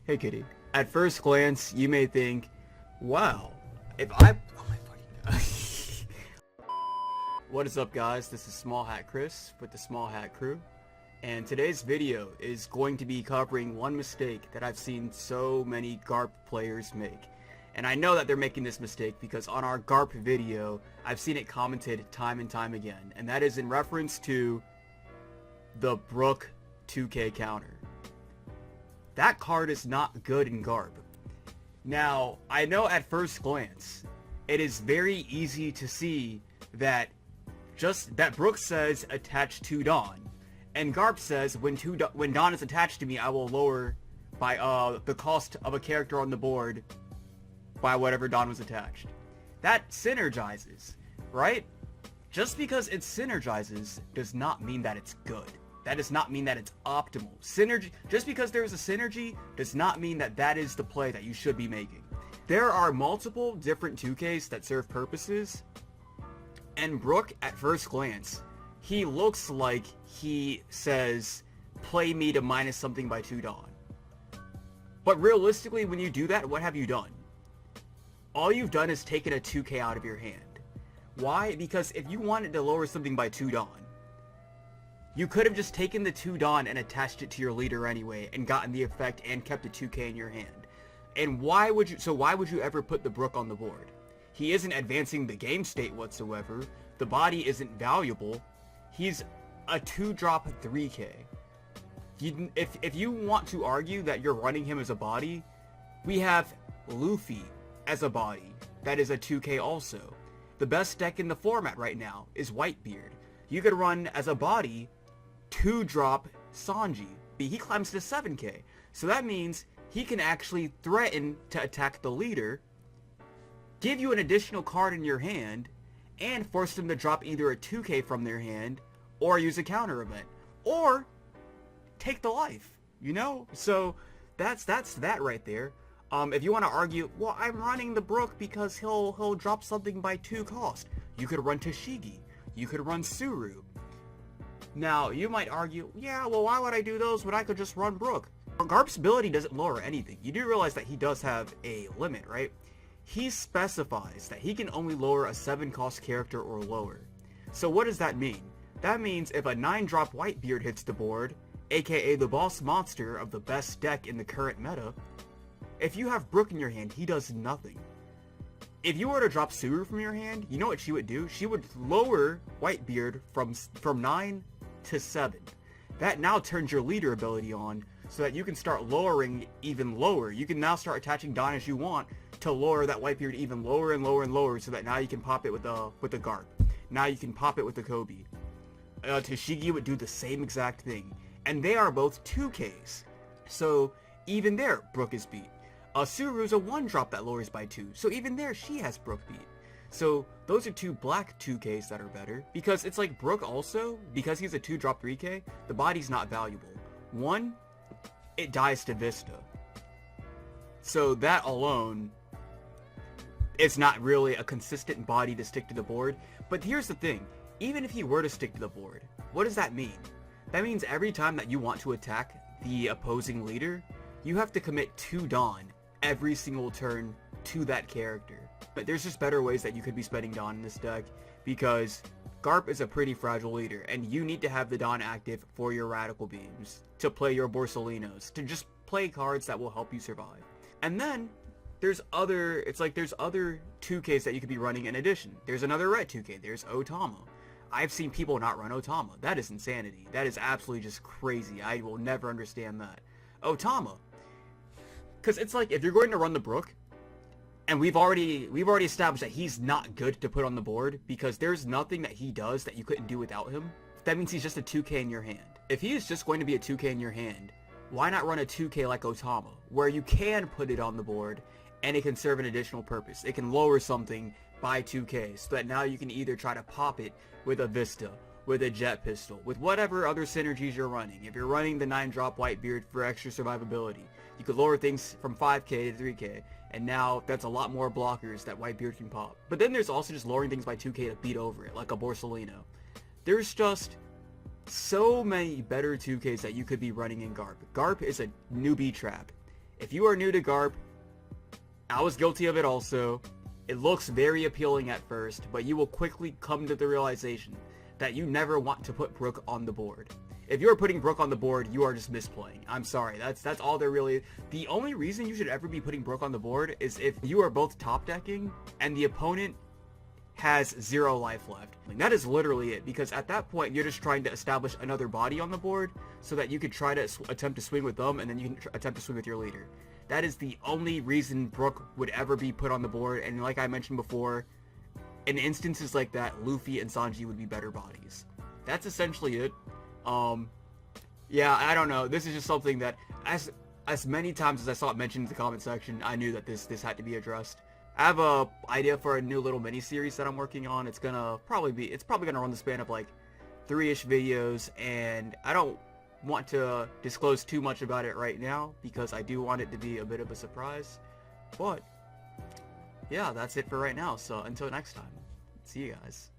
Hey kitty. At first glance, you may think, wow, if I... Oh my fucking god. What is up guys, this is Small Hat Chris with the Small Hat Crew. And today's video is going to be covering one mistake that I've seen so many Garp players make. And I know that they're making this mistake because on our Garp video, I've seen it commented time and time again. And that is in reference to the Brook 2K counter. That card is not good in Garp. Now, I know at first glance, it is very easy to see that Brook says attached to Dawn. And Garp says when Dawn is attached to me, I will lower by the cost of a character on the board by whatever Dawn was attached. That synergizes, right? Just because it synergizes does not mean that it's good. That does not mean that it's optimal. Synergy, just because there is a synergy does not mean that that is the play that you should be making. There are multiple different 2Ks that serve purposes, and Brook, at first glance, he looks like he says, play me to minus something by 2 Dawn. But realistically, when you do that, what have you done? All you've done is taken a 2K out of your hand. Why? Because if you wanted to lower something by 2 Dawn, you could have just taken the 2 Dawn and attached it to your leader anyway and gotten the effect and kept a 2K in your hand. And why would you ever put the Brook on the board? He isn't advancing the game state whatsoever. The body isn't valuable. He's a 2-drop 3K. If you want to argue that you're running him as a body, we have Luffy as a body. That is a 2K also. The best deck in the format right now is Whitebeard. You could run as a body 2-drop Sanji. He climbs to 7K. So that means he can actually threaten to attack the leader, give you an additional card in your hand, and force them to drop either a 2K from their hand, or use a counter event, or take the life, you know? So that's that right there. If you want to argue, well, I'm running the Brook because he'll drop something by 2 cost. You could run Tashigi. You could run Suru. Now, you might argue, yeah, well, why would I do those when I could just run Brook? Garp's ability doesn't lower anything. You do realize that he does have a limit, right? He specifies that he can only lower a 7-cost character or lower. So what does that mean? That means if a 9-drop Whitebeard hits the board, aka the boss monster of the best deck in the current meta, if you have Brook in your hand, he does nothing. If you were to drop Suru from your hand, you know what she would do? She would lower Whitebeard from 9 to 7. That now turns your leader ability on so that you can start lowering even lower. You can now start attaching Dawn as you want to lower that Whitebeard even lower and lower and lower so that now you can pop it with the Garp. Now you can pop it with the Kobe. Tashigi would do the same exact thing. And they are both 2Ks. So even there, Brook is beat. Suru's a 1-drop that lowers by 2, so even there she has Brook beat. So those are 2 black 2Ks that are better, because it's like Brook also, because he's a 2-drop 3K, the body's not valuable. 1, it dies to Vista. So that alone, it's not really a consistent body to stick to the board. But here's the thing, even if he were to stick to the board, what does that mean? That means every time that you want to attack the opposing leader, you have to commit 2 Dawn every single turn to that character. But there's just better ways that you could be spending Dawn in this deck, because Garp is a pretty fragile leader, and you need to have the Dawn active for your Radical Beams, to play your Borsalinos, to just play cards that will help you survive. And then, there's other 2Ks that you could be running in addition. There's another red 2K, there's Otama. I've seen people not run Otama. That is insanity. That is absolutely just crazy. I will never understand that. Otama. Because it's like, if you're going to run the Brook, and we've already established that he's not good to put on the board, because there's nothing that he does that you couldn't do without him, that means he's just a 2K in your hand. If he is just going to be a 2K in your hand, why not run a 2K like Otama, where you can put it on the board, and it can serve an additional purpose. It can lower something by 2K, so that now you can either try to pop it with a Vista, with a Jet Pistol, with whatever other synergies you're running. If you're running the 9-drop Whitebeard for extra survivability, you could lower things from 5K to 3K, and now that's a lot more blockers that Whitebeard can pop. But then there's also just lowering things by 2K to beat over it, like a Borsalino. There's just so many better 2Ks that you could be running in Garp. Garp is a newbie trap. If you are new to Garp, I was guilty of it also. It looks very appealing at first, but you will quickly come to the realization that you never want to put Brook on the board. If you are putting Brook on the board, you are just misplaying. I'm sorry, that's all there really is. The only reason you should ever be putting Brook on the board is if you are both top decking and the opponent has 0 life left. Like, that is literally it, because at that point you're just trying to establish another body on the board so that you could try to attempt to swing with them, and then you can attempt to swing with your leader. That is the only reason Brook would ever be put on the board, and like I mentioned before, in instances like that, Luffy and Sanji would be better bodies. That's essentially it. Yeah, I don't know. This is just something that, as many times as I saw it mentioned in the comment section, I knew that this had to be addressed. I have a idea for a new little mini series that I'm working on. It's probably gonna run the span of like 3-ish videos, and I don't want to disclose too much about it right now because I do want it to be a bit of a surprise. But yeah, that's it for right now. So until next time, see you guys.